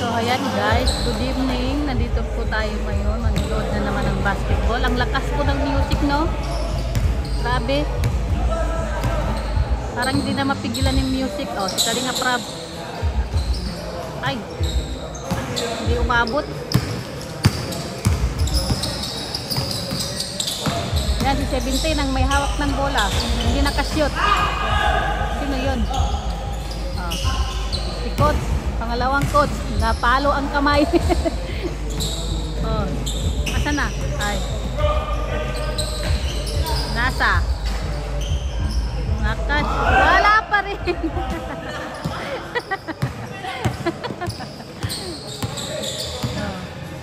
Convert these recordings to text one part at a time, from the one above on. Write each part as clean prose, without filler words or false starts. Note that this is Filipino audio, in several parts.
So ayan guys, good evening. Nandito po tayo ngayon. Manonood na naman ng basketball. Ang lakas po ng music, no? Grabe. Parang hindi na mapigilan yung music. Oh, si Kalinga Prab. Ay. Hindi umabot. Yan, si 17 ang may hawak ng bola. Hindi nakashoot. Sino yun? Oh. Si coach. Pangalawang coach, napalo ang kamay. Oh, asan na? Ay. Nasa. Nakas. Wala pa rin.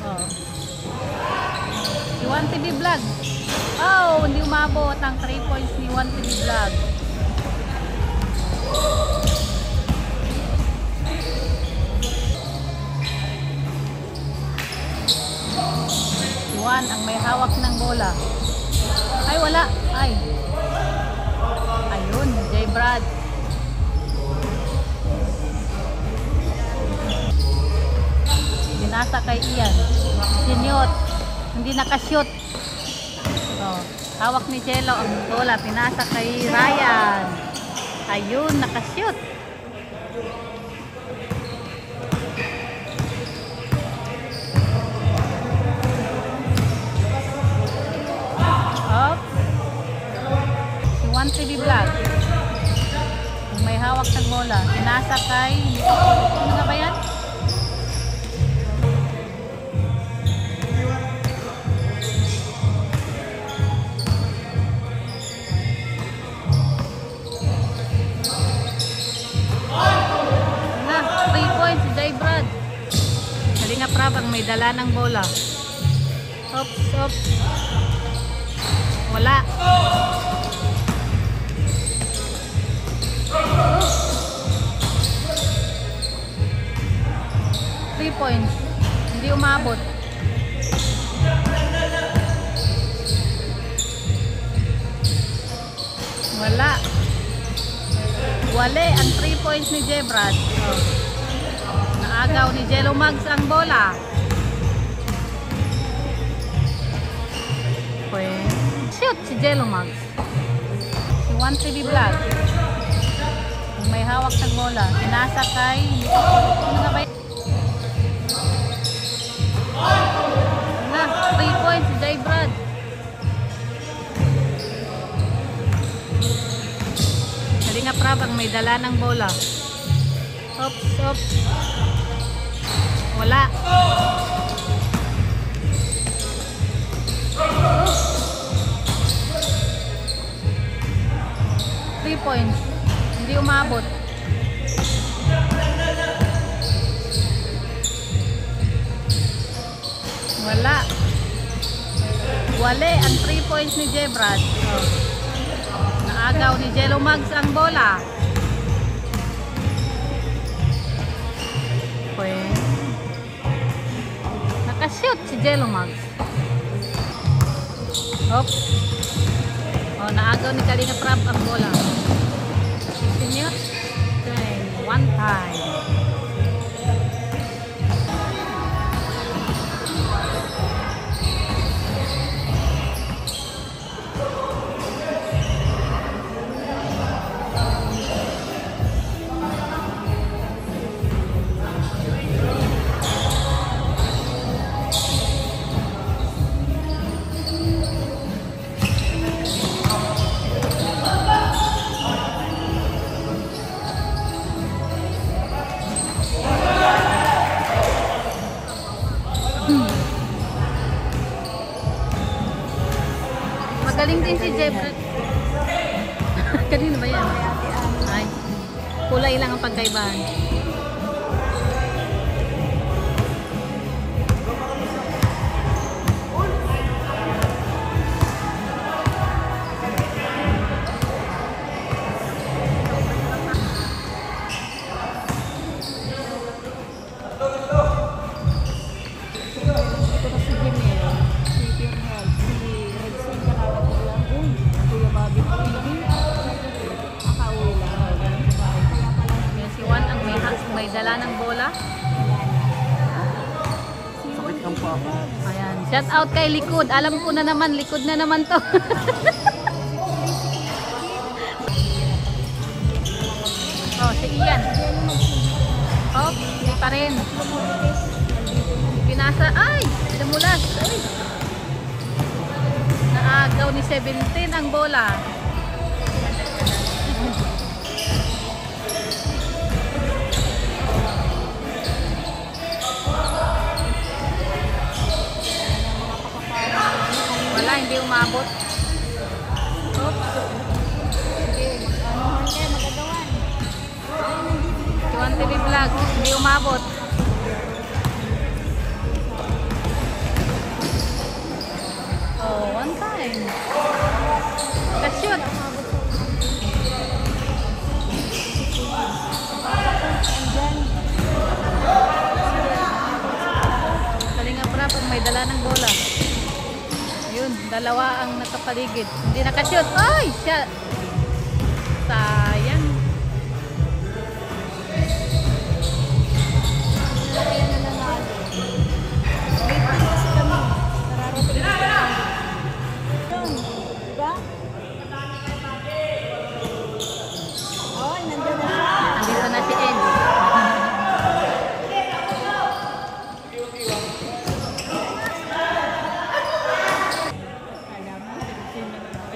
Oh. Si 1TV Vlog. Oh, hindi umabot ang 3 points ni 1TV Vlog. Ang may hawak ng bola. Ay, wala. Ay. Ayun, J. Brad. Binasa kay Ian. Sinyot. Hindi nakashoot. Oh, hawak ni Jello ang bola. Pinasa kay Ryan. Ayun, nakashoot. TV Vlog. May hawak ng bola. Pinasa kay... Ano na ba yan? Na, 3 points si Jay Brad. Kalinga Prab ang may dala ng bola. Oops, oops. Wala. 3 points. Hindi umabot. Wala. Wale ang 3 points ni Jebrad. Oh. Naagaw ni Jello Mags ang bola. Pues, shoot si Jello Mags. Si 1TV Vlog. May hawak ng bola. Pinasa kay... Ano na ba yun? Na, 3 points si Jay Brad. Kalinga Prab ang may dala ng bola. Oops, oops. Wala. Oops. 3 points. Hindi umabot. Wala. Wale ang 3 points ni Jebrad. Oh. Naagaw ni Jello Mags ang bola. Pues, nakashoot si Jello Mags. Oops. Oh, naagaw ni Kalinga Prab ang bola. Sinyot. Okay, 1 time. Magaling din si Jebrad. Kanino ba yan? Ay, kulay lang ang pagkaibahan. Kuya Bobby TV. Akauwi lang. Si Juan ang may Ayan, shout out kay Likod. Alam ko na naman, Likod na naman to. Oh, si Ian. Oh, hindi pa rin. Pinasa, ay, namulas. Ay. Naagaw ni 17 ang bola. Wala, hindi umabot. Oops. Chuan TV Vlog, hindi umabot. Oh, one time. Ka-shoot. Kalingap Rap pag may dala ng bola. Ayun, dalawa ang nakapaligid. Hindi nakashoot. Ay! Siya! Sayang. Nandito na si Ed.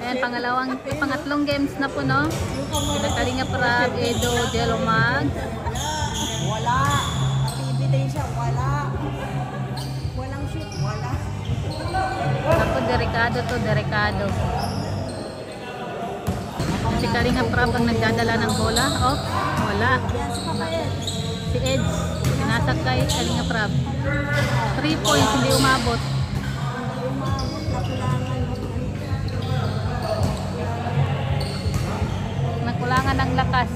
Ayan, pangatlong games na po, no? Kalingap Rap, Edo, Jello Mag. Wala. Activity siya. Wala. Walang shoot. Wala. Ako, delikado to, delikado. Si Kalingap Rap ang nagdadala ng bola. Oh, wala. Si Ed, pinasak kay Kalingap Rap. 3 points, hindi umabot. Nakulangan ng lakas.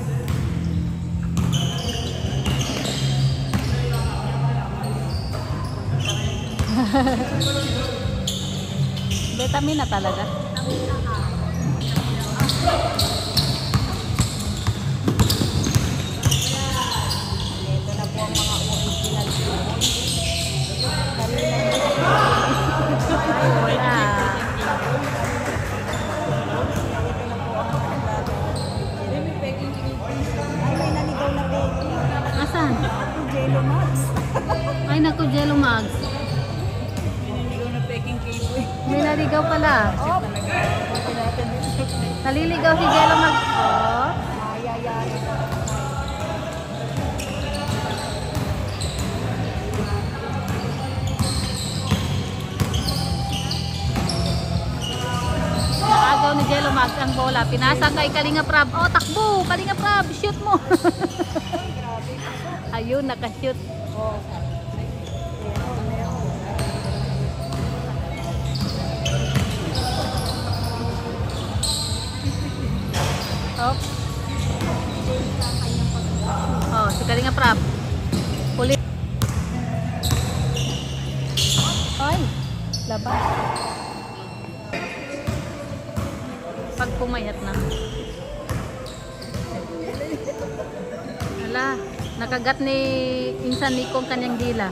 Vitamin na talaga. Ito na po ang mga original food. Wala. Ay, may naligaw na baby. Asan? Jello Max. Ay naku, Jello Mags. Naligaw na peking cable. May naligaw pala. Oh. Naliligaw si Jello Mags. Oh. Ayayay. Naagaw ni Jello Mags ang bola. Pinasa kay Kalingap Rap. Oh, takbo! Kalingap Rap, shoot mo! Ayun, nakashoot. Oh. Oh. Oh, si Kalingap Rap. Ulit. Ay, labas. Pag pumayat na. Hala, nakagat ni Insan Nico ang kanyang dila.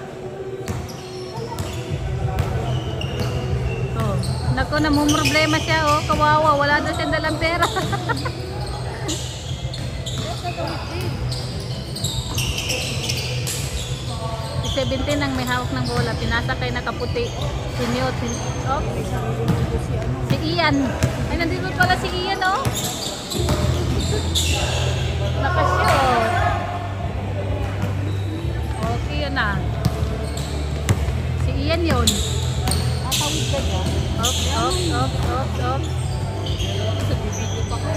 Oh, naku, namumroblema siya. Oh, kawawa. Wala na siyang dalang pera. Si 17 ang may hawak ng bola. Pinasa kay nakaputi. Si Newt. Oh. Si Ian. Ay, nandito pala si Ian, oh. Nakashoot. Okay, yun na. Si Ian yun. Tatawid ka dyan. Op. Sa bibigyo pa ka.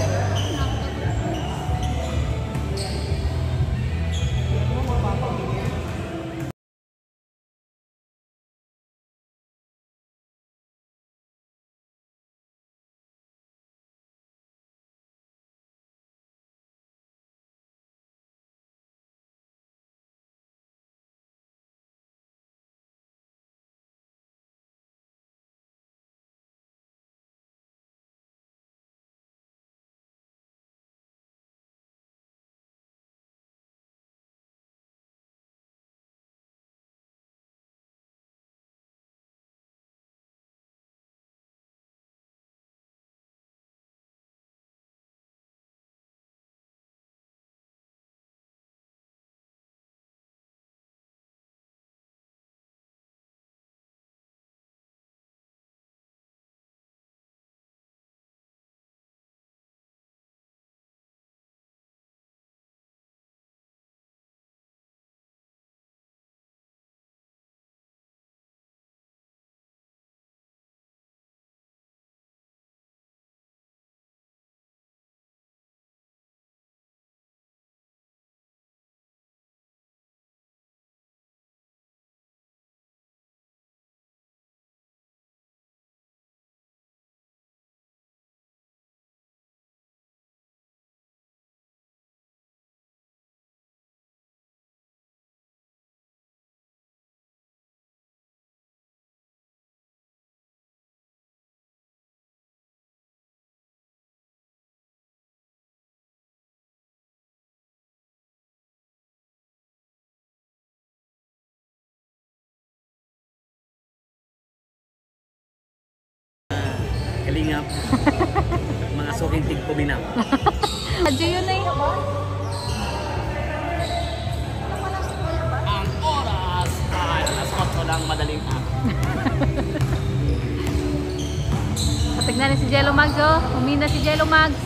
kalingap, mga suking tigpuminaw. Adyo yun na yun. Ang oras ay alas 8 ng madaling araw. Tignan ni si Jello Mags, oh. Umina si Jello Mags.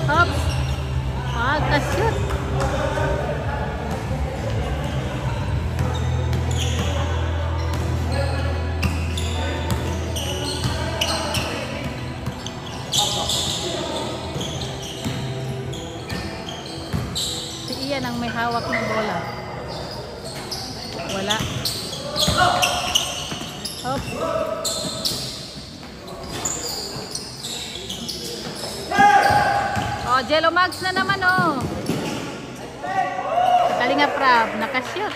Oops. Kashoot. Si Ian ang may hawak ng bola. Wala. Hop. Oh, Jello Mags na naman, oh. Kalinga Prab, nakashoot.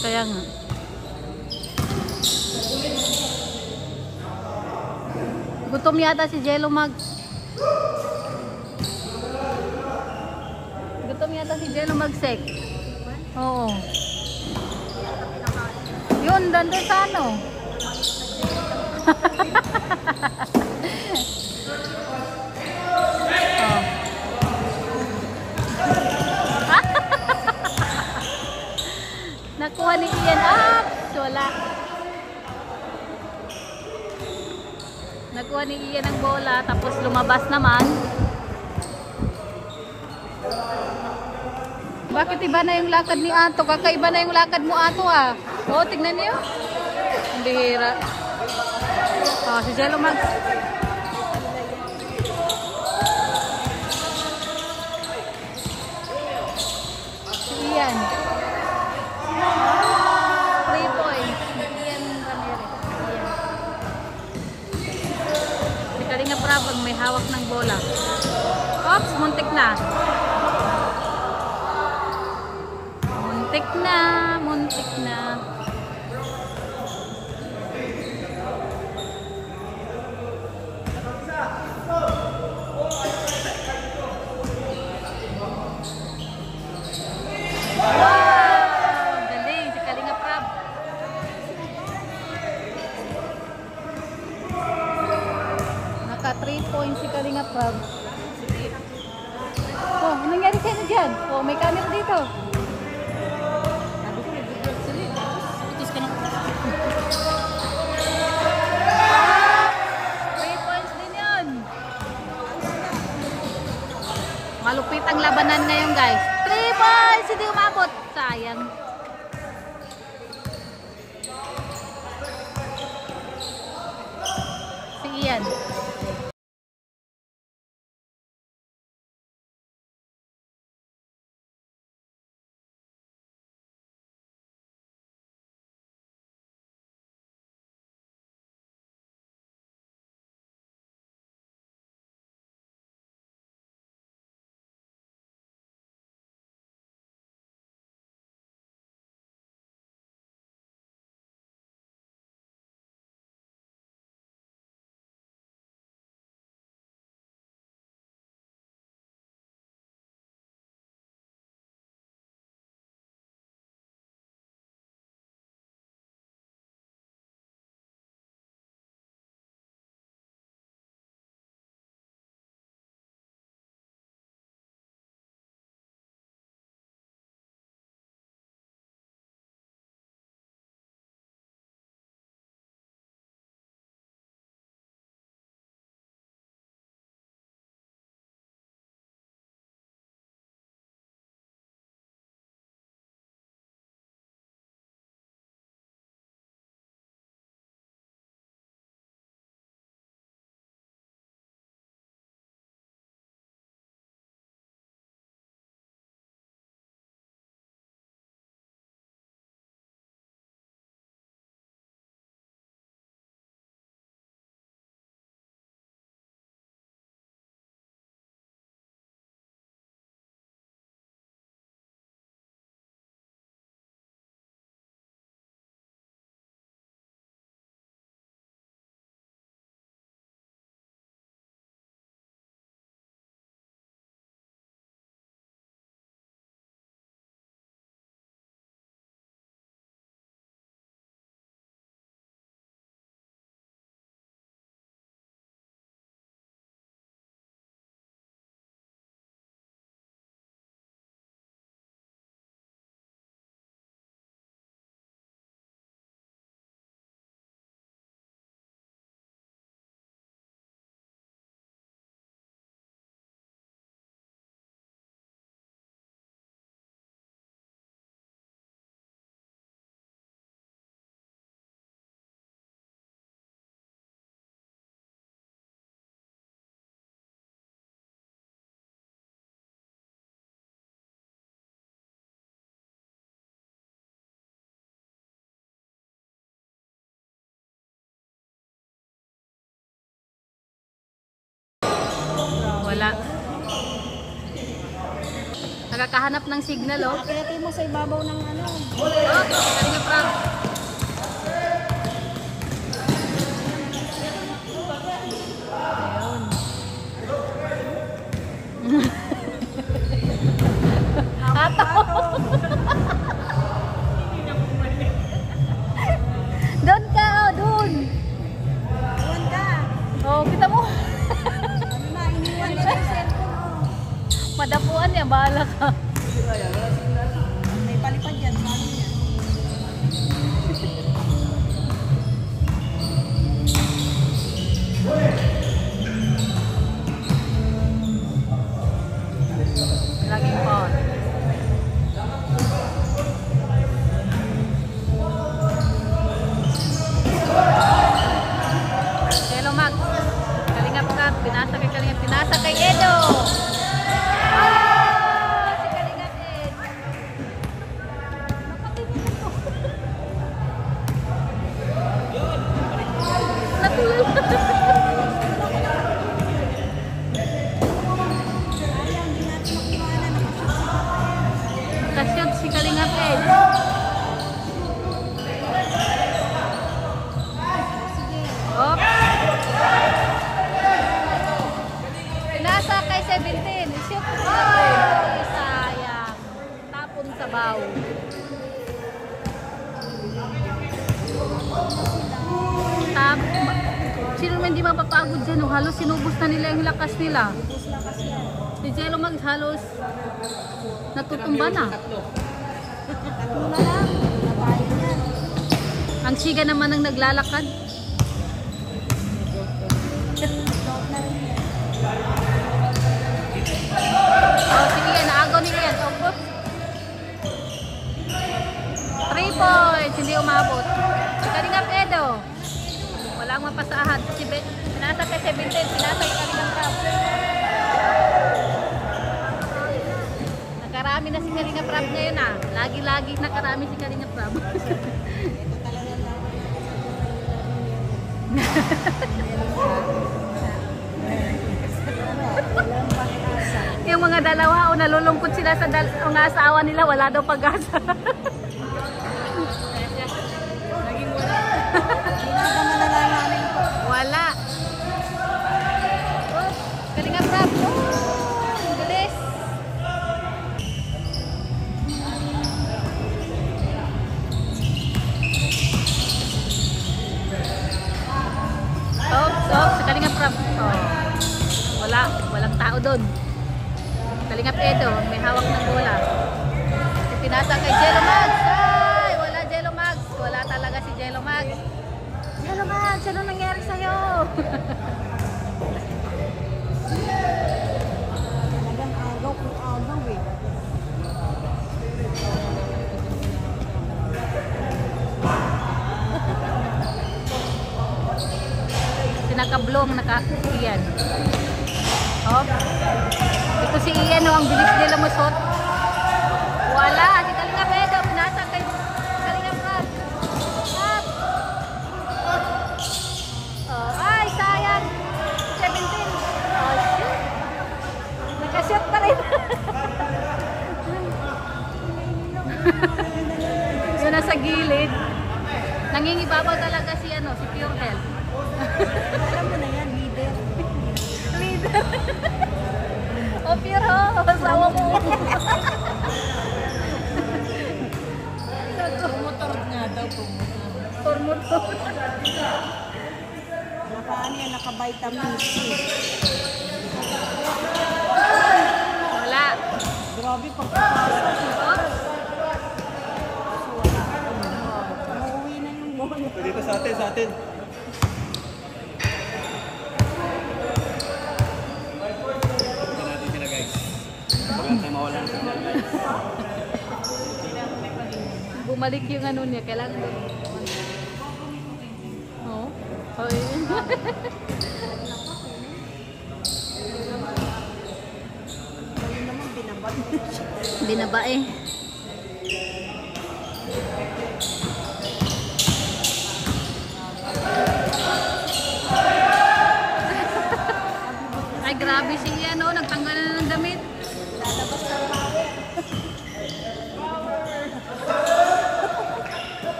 Kaya nga. Gutom yata si Jello Mags. Gutom yata si Jello Mags, eh. Oo. Yun, dandun sa ano. Oh. Nakuha ni Ian. Wala. Nakuha ni Ian ang bola, tapos lumabas naman. Bakit iba na yung lakad ni Ato? Kakaiba na yung lakad mo, Ato, ah. Oo, tignan niyo. Ang bihira. Oh, si Jello Mags. Si Ian. 3 points. Ian Ramirez. Ian. Si Kalinga Prab ang may hawak ng bola. Oops, muntik na. Muntik na, muntik na. Wow! Galing, si Kalinga Prab. Naka 3 points si Kalinga Prab. Oh, anong nangyari sa'yo dyan? Oh, may camera dito. Malupit ang labanan ngayon, guys. 3 points! Hindi umabot. Sayang. Si Ian. Wala. Nakakahanap ng signal, oh. Pinatay mo sa ibabaw ng ano. Oh, Kalinga Prab. Ato. Doon ka, oh, doon. Iwan ka. Oh, kita mo. Ano na, iniwan niya yung cellphone. Oh. Madapuan niya, bahala ka. May palipad yan. Paano yan? Laging phone. Hello, Max. Kalingap ka. Pinasa kay Kalingap. Pinasa kay Edo. Ah, si Kalingap Ed. Natulog. Sayang, di natin makiwanan. Kasyot si Kalingap Ed. Sige. Oops. Pinasa kay 17. Shoot. Ay, sayang. Tapon sa baw. Sino naman hindi mapapagod dyan? Oh, halos sinubos na nila yung lakas nila. Bus lakas yan. Si Jello Mags halos natutumba na. Tatlo na lang. Nabayan yan. Ang Siga naman ang naglalakad. Load na rin yan. Oh, sige yan. Naagaw ni Ian. Oh, 3 points. Hindi umabot. Si Kalingap Edo. Walang mapasahan. Pinasa kay 17. Pinasa kay Kalingap Prab. Nakarami na si Kalingap Prab ngayon ah. Lagi-lagi nakarami si Kalingap Prab. Ito talaga lang. Walang pag-asa. Yung mga dalawa o nalulungkot sila sa mga asawa nila, wala daw pag-asa. Hindi na ba manalalaman ko? Wala. Oh, Kalingap Prab. Oh, ang bilis. Sa Kalingap Prab. Oh. Walang tao doon. Kalingap Edo, may hawak ng bola. Pinasa kay Jello Mags. Ay, wala Jello Mags. Wala talaga si Jello Mags. Jello Mags, ano nangyari sa'yo? Talagang agaw kung agaw eh. Sinakablong naka-Ian. Oh. Ito si Ian, oh, ang bilis nila musot. Wala, si Kalingap Edo, pinasa kay Kalingap Prab. Up. Oh, ay, sayang. 17. Oh, shoot. Nakashoot pa rin. Yun nasa gilid. Nangingibabaw talaga si Pure Health. Alam mo na yan, leader. Leader. O Pure ho, asawa mo. Pumotor nga daw, pumotor. Motor. Nakaano yan, naka-vitamin C. Wala. Grabe pagkakasa. Oh, Umuwi na yung bola. Dito sa atin. Ito natin sila guys. Huwag tayo mawala ng signal guys. bumalik yung ano niya, kailangan doon. Oh. Oh, yun. Ayun naman, binabag na siya. Binaba eh. Ay, grabe Grabe siya yan, oh. Nagtanggal na ng damit. Lalabas ng power.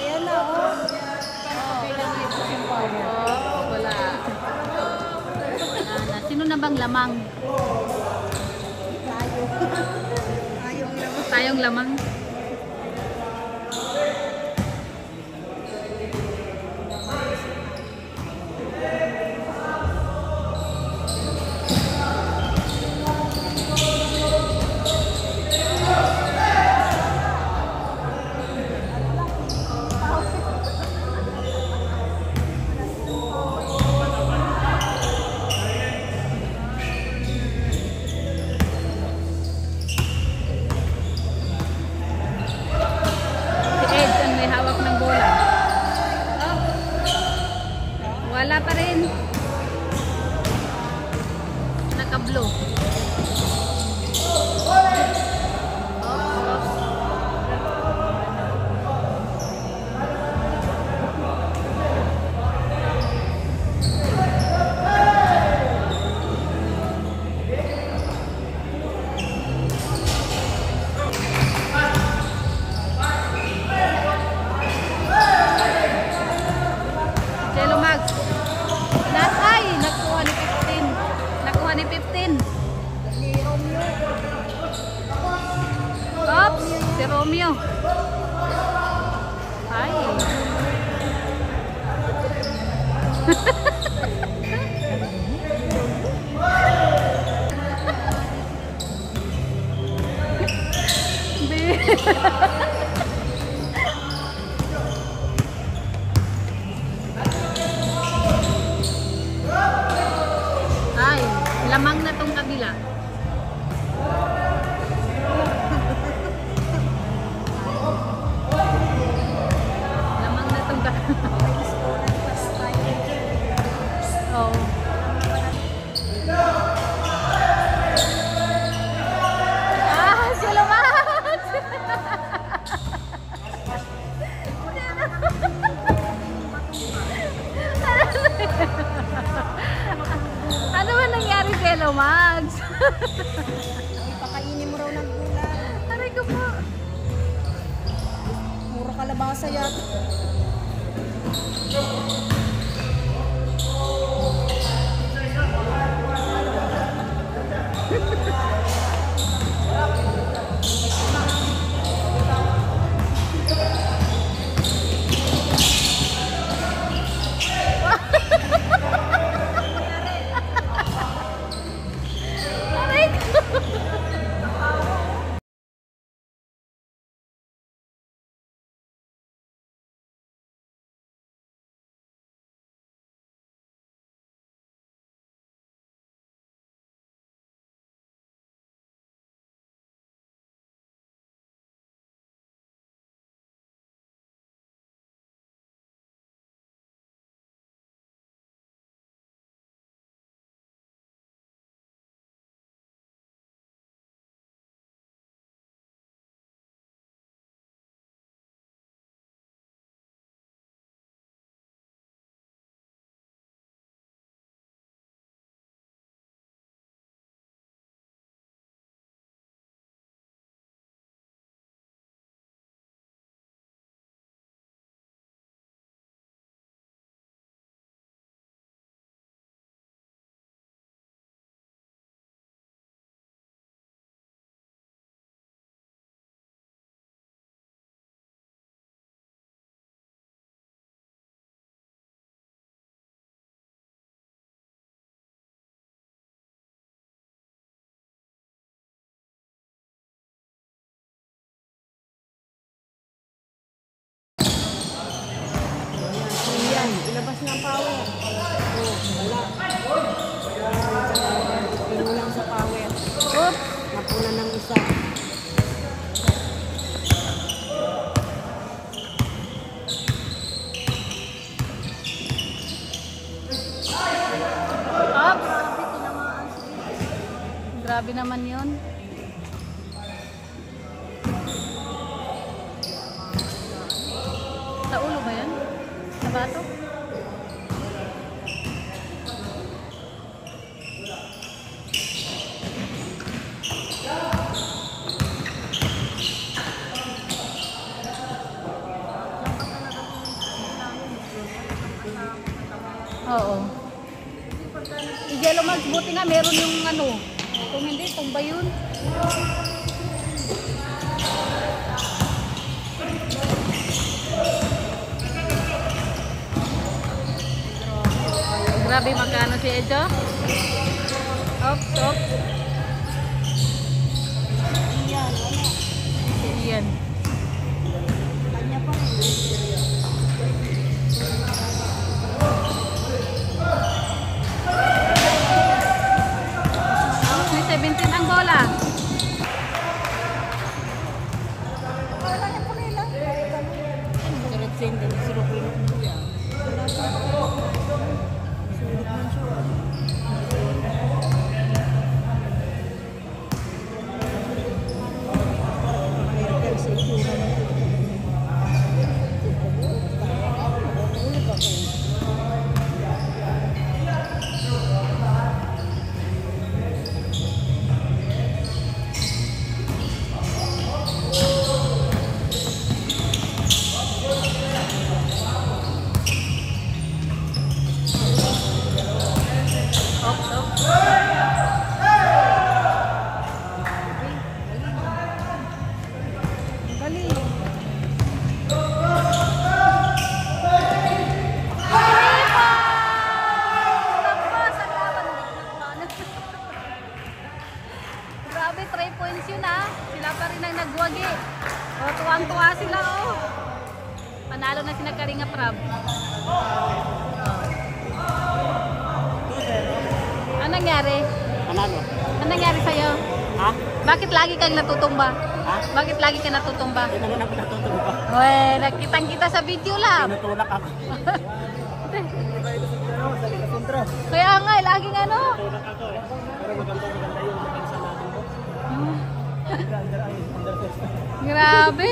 Ayan na, oh. Bilang lipas yung power. Oh, wala. Sino na bang lamang? Tayo. Tayong lamang. Wala pa rin. Naka-blue. Jello Max. Ay, nakuha ni 15. Nakuha ni 15. Oops, si Romeo. Ay. Ay, lamang na tong kabila. Lamang na tong kabila. Oh. Ah, si Lamat! Ano ba nangyari kay Lomax? Ipakainin mo raw ng gulay. Aray ko po. Mura kalabasa yata. Aray ko. Ayan, ilabas ng power. Oh, wala. Pinulang sa power. Oops. Napuna ng isa. Oops. Grabe naman yun. Sa ulo ba yan? Sa bato? mayroon yung ano. Kung hindi, tumba yun. Grabe magkano si Ejo? Ops, ops. Yan, wala. Yan. Kanya pa rin. May 17 ang bola. Wala yan pa nila. Sarap sa hindi. Sarap rin ang kuya. Sulit man siya. American sa itsura ng Ops, ops. galing. Grabe, 3 points yun ah. Sila pa rin ang nagwagi. O, tuwang-tuwa sila oh. Panalo na sila Kalinga Prab. Anong nangyari? Panalo. Anong nangyari sa'yo? Ha? Bakit lagi kang natutumba? Ha? Bakit lagi ka natutumba? Hindi naman ako natutulog. Uwe, nakitang kita sa video lang. Tinutulak ako. Kaya nga, laging ano. Tulak ako eh. Pero maganda yung makinsa natin po. Grabe.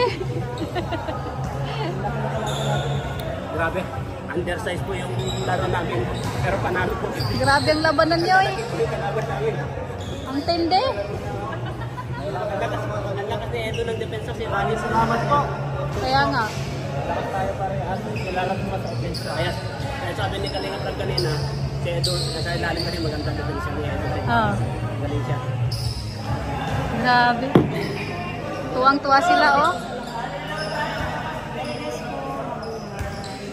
Grabe. Undersize po yung laro namin. Pero panalo po. Grabe ang labanan nyo eh. Ito kalaban namin. Ang tindi. Nandiyan kasi ito ng depensa si Rani. Salamat po. Kaya nga. Lakas tayo parehas. Kailangan mo sa depensa. Kaya sabi ni Kalinga Prab kanina, si Edo, nasa ilalim pa rin magandang depensa ni Edo. Oh, Galing siya. grabe. Tuwang-tuwa sila oh.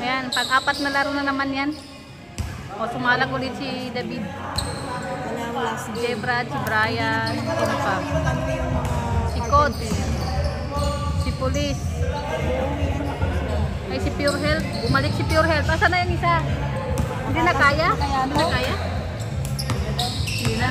Ayan, pang-apat na laro na naman yan. O, sumalag ulit si David. Kanyang last Si Jebrad, si Brian, sino pa? ano yung mga Si Coach, si Police, ay si Pure Health. Bumalik si Pure Health. Asa na yung isa? Hindi na kaya? Hindi na kaya? Hindi na.